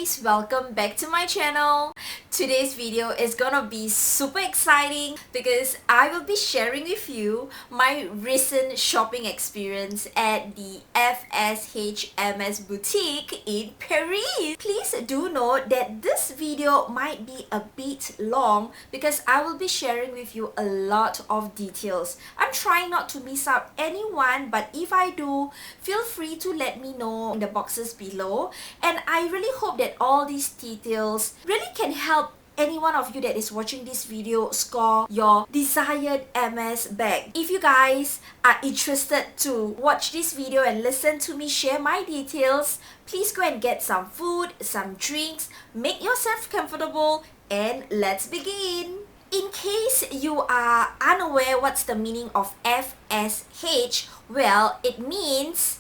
guys, welcome back to my channel. Today's video is gonna be super exciting because I will be sharing with you my recent shopping experience at the FSH MS boutique in Paris. Please do note that this video might be a bit long because I will be sharing with you a lot of details. I'm trying not to miss out anyone, but if I do, feel free to let me know in the boxes below. And I really hope that all these details really can help any one of you that is watching this video score your desired MS bag. If you guys are interested to watch this video and listen to me share my details, please go and get some food, some drinks, make yourself comfortable, and let's begin. In case you are unaware what's the meaning of FSH, well, it means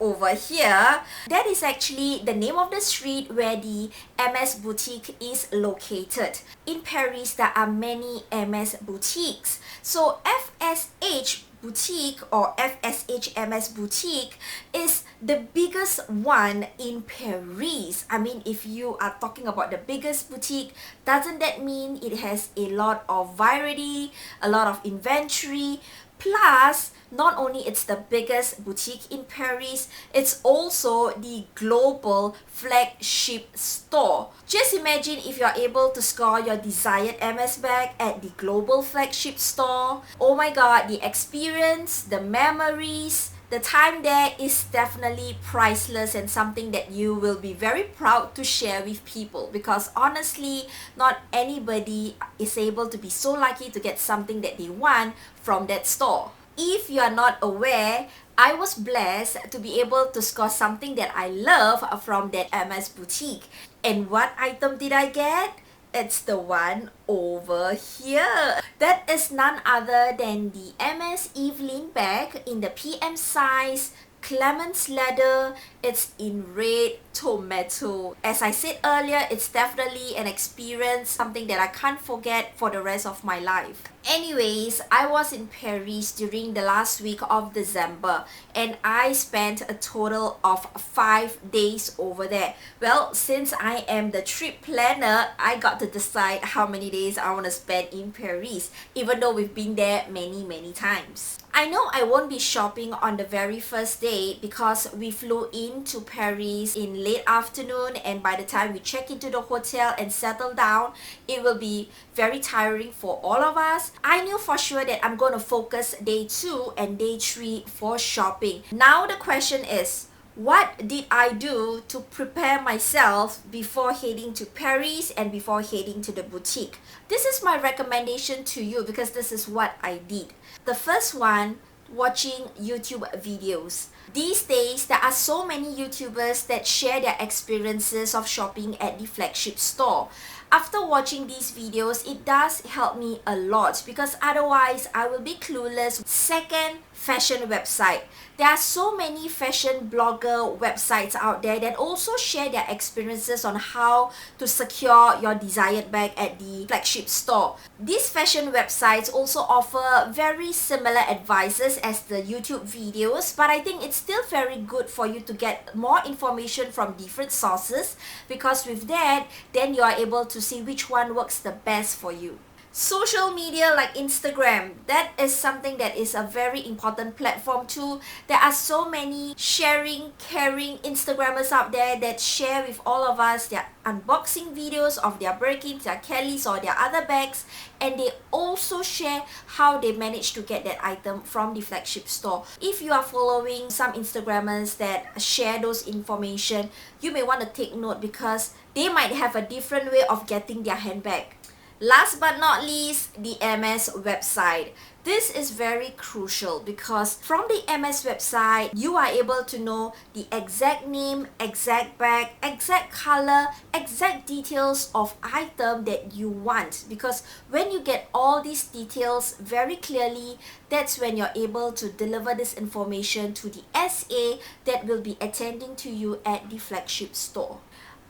over here, that is actually the name of the street where the MS boutique is located. In Paris, there are many MS boutiques. So FSH boutique or FSH MS boutique is the biggest one in Paris. I mean, if you are talking about the biggest boutique, doesn't that mean it has a lot of variety, a lot of inventory? Plus, not only it's the biggest boutique in Paris, it's also the global flagship store. Just imagine if you're able to score your desired MS bag at the global flagship store. Oh my god, the experience, the memories, the time there is definitely priceless and something that you will be very proud to share with people, because honestly, not anybody is able to be so lucky to get something that they want from that store. If you are not aware, I was blessed to be able to score something that I love from that MS boutique. And what item did I get? It's the one over here. That is none other than the MS Evelyn bag in the PM size, Clemens leather. It's in red tomato. As I said earlier, it's definitely an experience, something that I can't forget for the rest of my life. Anyways, I was in Paris during the last week of December and I spent a total of 5 days over there. Well, since I am the trip planner, I got to decide how many days I want to spend in Paris, even though we've been there many times. I know I won't be shopping on the very first day because we flew into Paris in late afternoon, and by the time we check into the hotel and settle down, it will be very tiring for all of us. I knew for sure that I'm going to focus day 2 and day 3 for shopping. Now the question is, what did I do to prepare myself before heading to Paris and before heading to the boutique? This is my recommendation to you because this is what I did. The first one, watching YouTube videos. These days, there are so many YouTubers that share their experiences of shopping at the flagship store. After watching these videos, it does help me a lot because otherwise I will be clueless. Second, fashion website. There are so many fashion blogger websites out there that also share their experiences on how to secure your desired bag at the flagship store. These fashion websites also offer very similar advices as the YouTube videos, but I think it's still very good for you to get more information from different sources, because with that, then you are able to see which one works the best for you. Social media like Instagram, that is something that is a very important platform too. There are so many sharing, caring Instagrammers out there that share with all of us their unboxing videos of their Birkins, their Kellys, or their other bags, and they also share how they managed to get that item from the flagship store. If you are following some Instagrammers that share those information, you may want to take note because they might have a different way of getting their handbag. Last but not least, the MS website. This is very crucial because from the MS website, you are able to know the exact name, exact bag, exact color, exact details of item that you want. Because when you get all these details very clearly, that's when you're able to deliver this information to the SA that will be attending to you at the flagship store.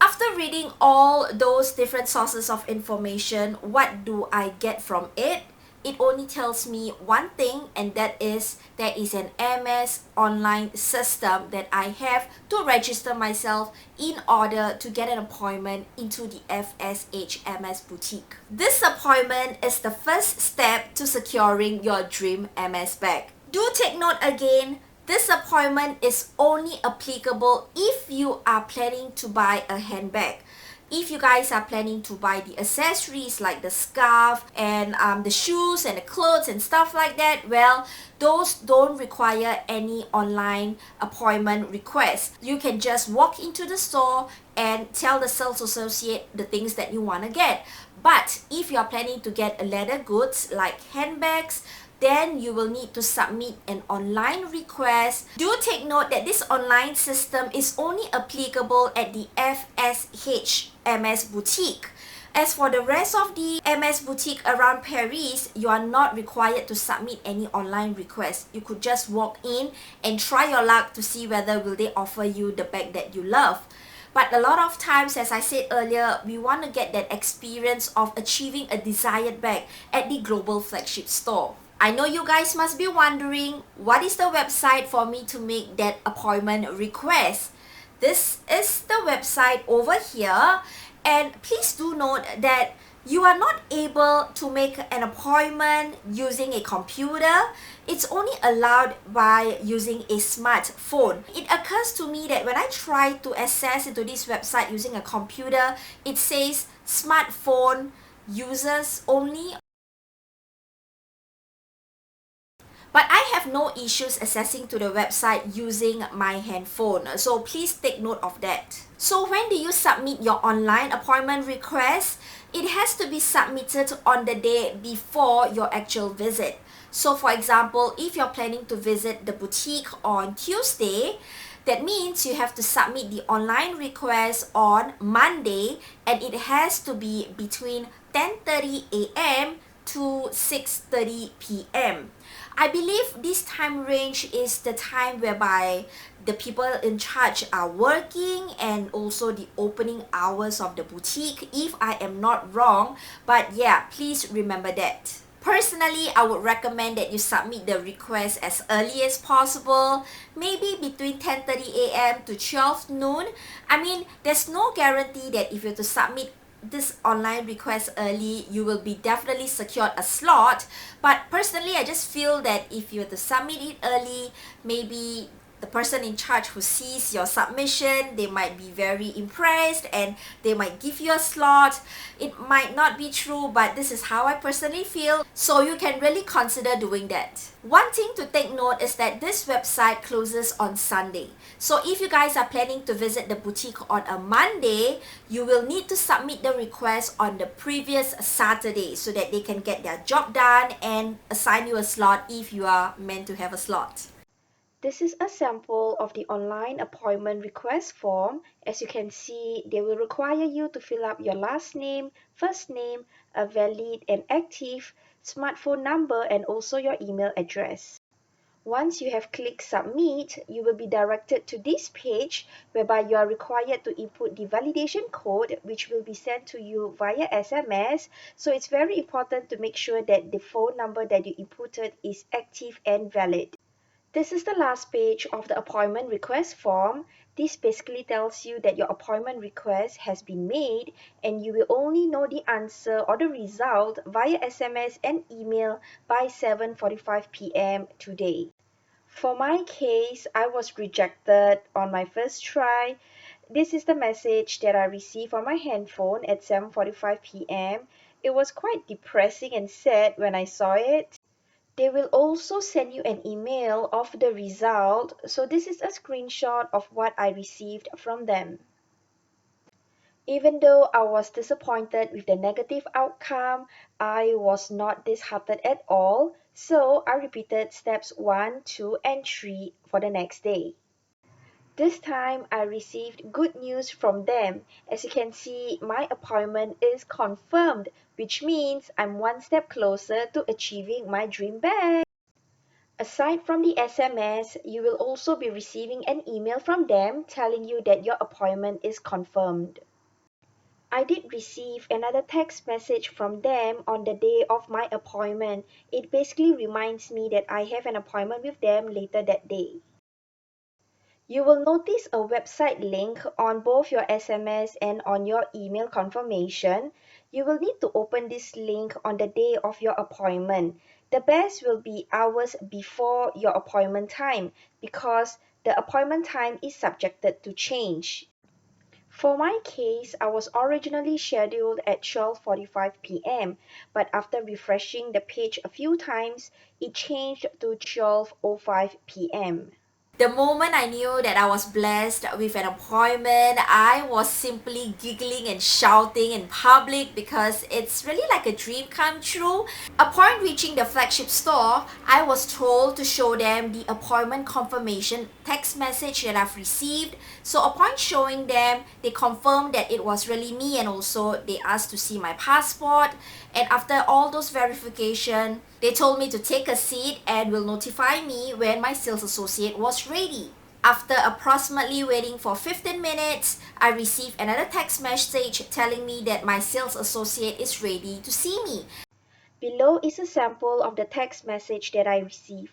After reading all those different sources of information, what do I get from it? it only tells me one thing, and that is there is an MS online system that I have to register myself in order to get an appointment into the FSH MS boutique. This appointment is the first step to securing your dream MS bag. Do take note again, this appointment is only applicable if you are planning to buy a handbag. If you guys are planning to buy the accessories like the scarf and the shoes and the clothes and stuff like that, well, those don't require any online appointment request. You can just walk into the store and tell the sales associate the things that you want to get. But if you are planning to get leather goods like handbags, then you will need to submit an online request. Do take note that this online system is only applicable at the FSH MS boutique. As for the rest of the MS boutique around Paris, you are not required to submit any online request. You could just walk in and try your luck to see whether will they offer you the bag that you love. But a lot of times, as I said earlier, we want to get that experience of achieving a desired bag at the global flagship store. I know you guys must be wondering, what is the website for me to make that appointment request? This is the website over here, and please do note that you are not able to make an appointment using a computer. It's only allowed by using a smartphone. It occurs to me that when I try to access into this website using a computer, it says smartphone users only. But I have no issues accessing to the website using my handphone, so please take note of that. So when do you submit your online appointment request? It has to be submitted on the day before your actual visit. So for example, if you're planning to visit the boutique on Tuesday, that means you have to submit the online request on Monday, and it has to be between 10:30 a.m. to 6:30 p.m. I believe this time range is the time whereby the people in charge are working, and also the opening hours of the boutique, if I am not wrong. But yeah, please remember that. Personally, I would recommend that you submit the request as early as possible, maybe between 10:30 a.m. to 12 noon. I mean, there's no guarantee that if you have to submit this online request early, you will be definitely secured a slot. But personally, I just feel that if you were to submit it early, maybe the person in charge who sees your submission, they might be very impressed and they might give you a slot. It might not be true, but this is how I personally feel, so you can really consider doing that. One thing to take note is that this website closes on Sunday. So if you guys are planning to visit the boutique on a Monday, you will need to submit the request on the previous Saturday so that they can get their job done and assign you a slot if you are meant to have a slot. This is a sample of the online appointment request form. As you can see, they will require you to fill up your last name, first name, a valid and active smartphone number, and also your email address. Once you have clicked submit, you will be directed to this page whereby you are required to input the validation code, which will be sent to you via SMS. So it's very important to make sure that the phone number that you inputted is active and valid. This is the last page of the appointment request form. This basically tells you that your appointment request has been made, and you will only know the answer or the result via SMS and email by 7:45 p.m. today. For my case, I was rejected on my first try. This is the message that I received on my handphone at 7:45 p.m. It was quite depressing and sad when I saw it. They will also send you an email of the result. So this is a screenshot of what I received from them. Even though I was disappointed with the negative outcome, I was not disheartened at all. So I repeated steps 1, 2, and 3 for the next day. This time I received good news from them. As you can see, my appointment is confirmed, which means I'm one step closer to achieving my dream bag. Aside from the SMS, you will also be receiving an email from them telling you that your appointment is confirmed. I did receive another text message from them on the day of my appointment. It basically reminds me that I have an appointment with them later that day. You will notice a website link on both your SMS and on your email confirmation. You will need to open this link on the day of your appointment. The best will be hours before your appointment time because the appointment time is subjected to change. For my case, I was originally scheduled at 12:45 p.m., but after refreshing the page a few times, it changed to 12:05 p.m. The moment I knew that I was blessed with an appointment, I was simply giggling and shouting in public because it's really like a dream come true. Upon reaching the flagship store, I was told to show them the appointment confirmation text message that I've received. So upon showing them, they confirmed that it was really me, and also they asked to see my passport. And after all those verification, they told me to take a seat and will notify me when my sales associate was ready. After approximately waiting for 15 minutes, I received another text message telling me that my sales associate is ready to see me. Below is a sample of the text message that I received.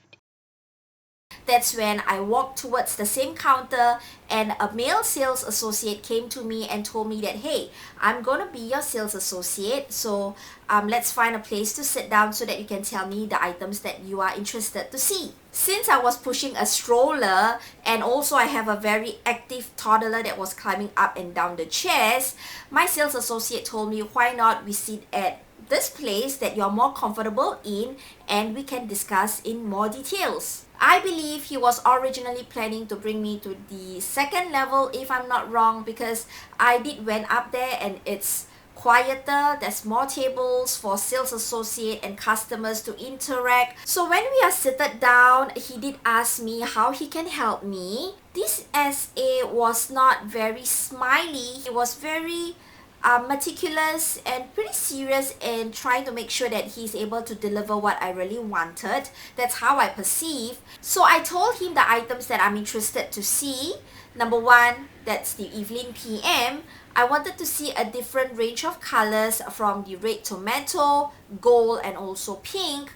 That's when I walked towards the same counter and a male sales associate came to me and told me that, hey, I'm gonna be your sales associate, so let's find a place to sit down so that you can tell me the items that you are interested to see. Since I was pushing a stroller and also I have a very active toddler that was climbing up and down the chairs, my sales associate told me, why not we sit at this place that you're more comfortable in and we can discuss in more details. I believe he was originally planning to bring me to the second level, if I'm not wrong, because I did went up there and it's quieter, there's more tables for sales associate and customers to interact. So when we are seated down, he did ask me how he can help me. This SA was not very smiley, he was very meticulous and pretty serious in trying to make sure that he's able to deliver what I really wanted. That's how I perceive. So I told him the items that I'm interested to see. Number one, that's the Evelyn PM. I wanted to see a different range of colors from the red tomato, gold, and also pink.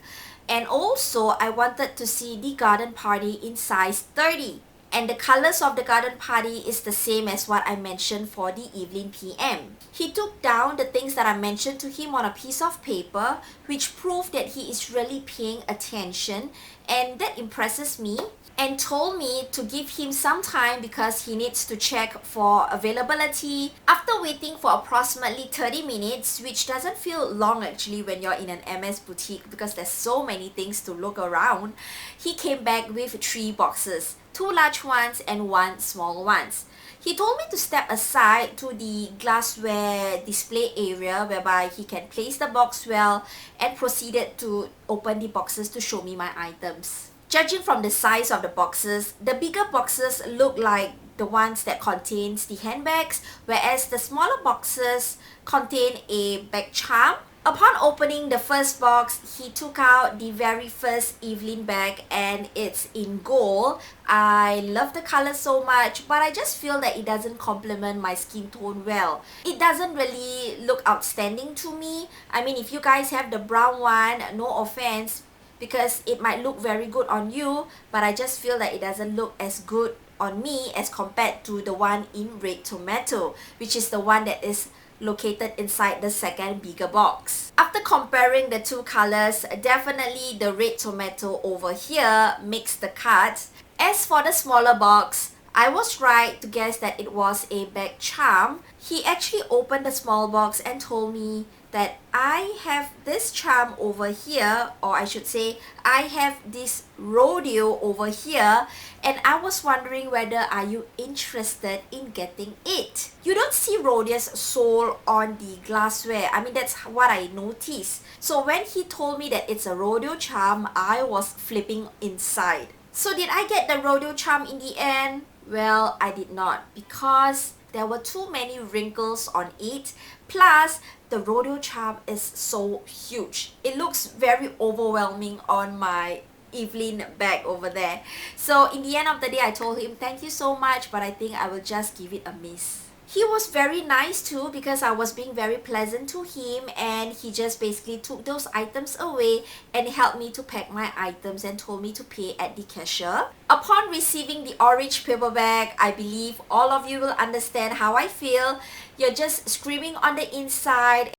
And also, I wanted to see the garden party in size 30. And the colors of the garden party is the same as what I mentioned for the Evelyn PM. He took down the things that I mentioned to him on a piece of paper, which proved that he is really paying attention, and that impresses me, and told me to give him some time because he needs to check for availability. After waiting for approximately 30 minutes, which doesn't feel long actually when you're in an MS boutique because there's so many things to look around, he came back with 3 boxes, 2 large ones and 1 small ones. He told me to step aside to the glassware display area whereby he can place the box well, and proceeded to open the boxes to show me my items. Judging from the size of the boxes, the bigger boxes look like the ones that contains the handbags, whereas the smaller boxes contain a bag charm. Upon opening the first box, he took out the very first Evelyn bag and it's in gold. I love the color so much, but I just feel that it doesn't complement my skin tone well. It doesn't really look outstanding to me. I mean, if you guys have the brown one, no offense, because it might look very good on you, but I just feel that it doesn't look as good on me as compared to the one in red tomato, which is the one that is located inside the second bigger box. After comparing the 2 colors, definitely the red tomato over here makes the cut. As for the smaller box, I was right to guess that it was a bag charm. He actually opened the small box and told me that I have this charm over here, or I should say I have this rodeo over here, and I was wondering whether are you interested in getting it. You don't see rodeos sold on the glassware. I mean, that's what I noticed. So when he told me that it's a rodeo charm, I was flipping inside. So did I get the rodeo charm in the end? Well, I did not, because there were too many wrinkles on it. Plus, the rodeo charm is so huge. It looks very overwhelming on my Evelyn bag over there. So in the end of the day, I told him, thank you so much, but I think I will just give it a miss. He was very nice too because I was being very pleasant to him, and he just basically took those items away and helped me to pack my items and told me to pay at the cashier. Upon receiving the orange paper bag, I believe all of you will understand how I feel. You're just screaming on the inside.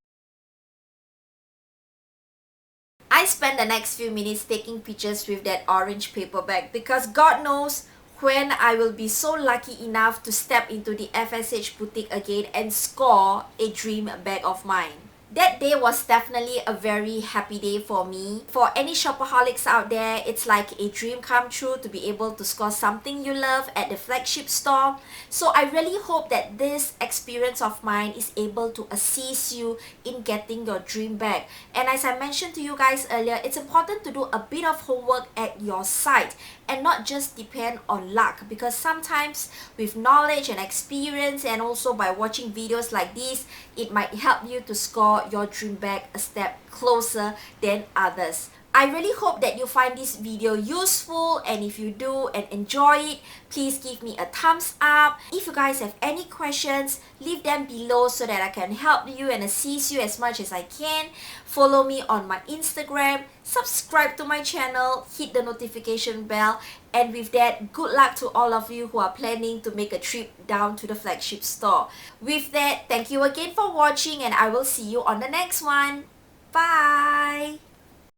I spent the next few minutes taking pictures with that orange paper bag because God knows when I will be so lucky enough to step into the FSH boutique again and score a dream bag of mine. That day was definitely a very happy day for me. For any shopaholics out there, it's like a dream come true to be able to score something you love at the flagship store. So I really hope that this experience of mine is able to assist you in getting your dream bag. And as I mentioned to you guys earlier, it's important to do a bit of homework at your site and not just depend on luck, because sometimes with knowledge and experience and also by watching videos like this, it might help you to score your dream bag a step closer than others. I really hope that you find this video useful, and if you do and enjoy it, please give me a thumbs up. If you guys have any questions, leave them below so that I can help you and assist you as much as I can. Follow me on my Instagram, subscribe to my channel, hit the notification bell, and with that, good luck to all of you who are planning to make a trip down to the flagship store. With that, thank you again for watching, and I will see you on the next one. Bye!